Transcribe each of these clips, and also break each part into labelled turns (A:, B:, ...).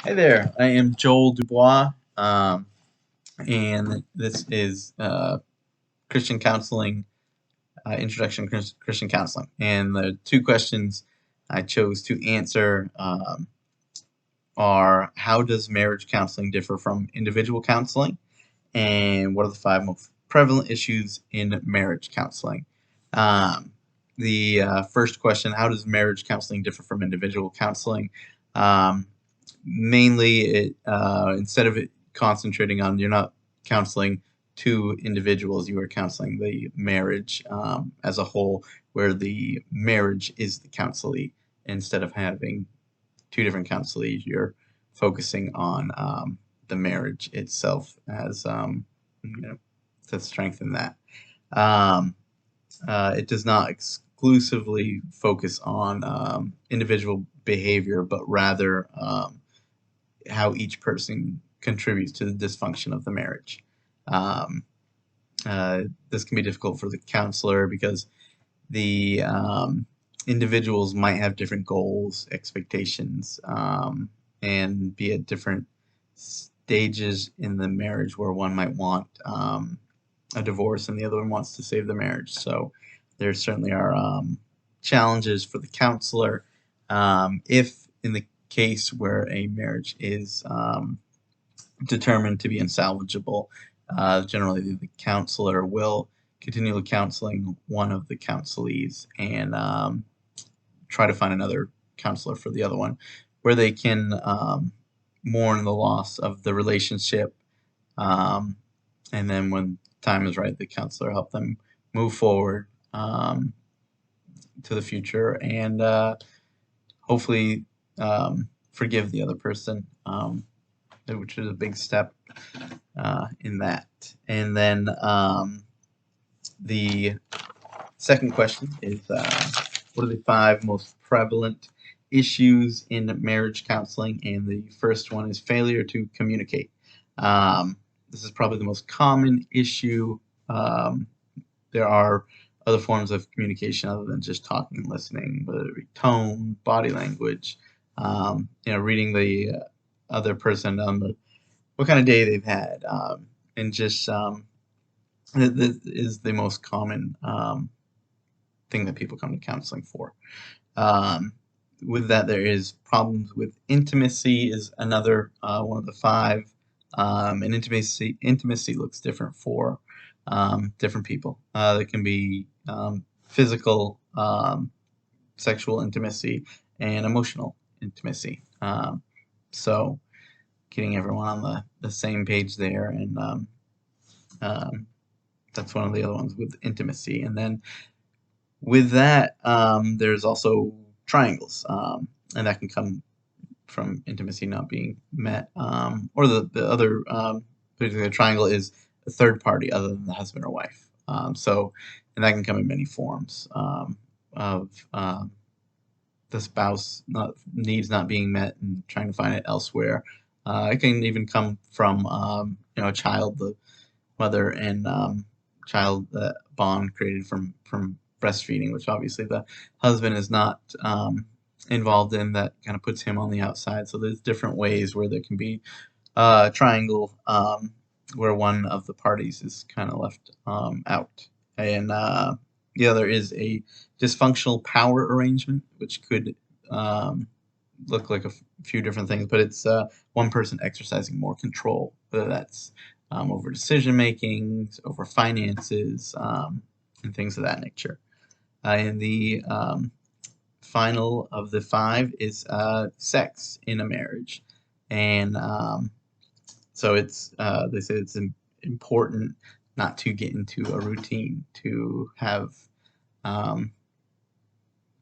A: Hey there, I am Joel Dubois, and this is Christian Counseling, Introduction to Christian Counseling. And the two questions I chose to answer are how does marriage counseling differ from individual counseling? And what are the five most prevalent issues in marriage counseling? Um, the first question, how does marriage counseling differ from individual counseling? Um, Mainly, instead of it concentrating on you're not counseling two individuals, you are counseling the marriage as a whole, where the marriage is the counselee. Instead of having two different counselees, you're focusing on the marriage itself as to strengthen that. Um, it does not exclusively focus on individual behavior, but rather how each person contributes to the dysfunction of the marriage. Um, this can be difficult for the counselor because the individuals might have different goals, expectations, and be at different stages in the marriage where one might want a divorce and the other one wants to save the marriage. So there certainly are challenges for the counselor if in the case where a marriage is determined to be unsalvageable. Generally, the counselor will continue counseling one of the counselees and try to find another counselor for the other one, where they can mourn the loss of the relationship, um, and then when time is right, the counselor help them move forward to the future and hopefully forgive the other person, which is a big step in that. And then the second question is what are the five most prevalent issues in marriage counseling? And the first one is failure to communicate. This is probably the most common issue. Um, there are other forms of communication other than just talking and listening, whether it be tone, body language, reading the other person on the what kind of day they've had, and just this is the most common thing that people come to counseling for. Um, with that, there is problems with intimacy is another one of the five, and intimacy looks different for different people. There can be physical, sexual intimacy, and emotional intimacy. So getting everyone on the same page there, and um, that's one of the other ones with intimacy. And then with that, there's also triangles, and that can come from intimacy not being met, or the other particular triangle is a third party other than the husband or wife. And that can come in many forms of the spouse needs not being met and trying to find it elsewhere. It can even come from a child, the mother and child bond created from breastfeeding, which obviously the husband is not involved in. That kind of puts him on the outside. So there's different ways where there can be a triangle where one of the parties is kind of left out, and the other is a dysfunctional power arrangement, which could um, look like a few different things, but it's one person exercising more control, whether that's over decision making, over finances, and things of that nature. And the final of the five is sex in a marriage, and so it's they say it's important not to get into a routine, to have um,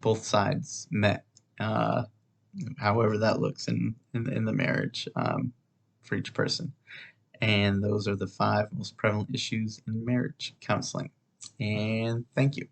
A: both sides met. However that looks in the marriage for each person. And those are the five most prevalent issues in marriage counseling. And thank you.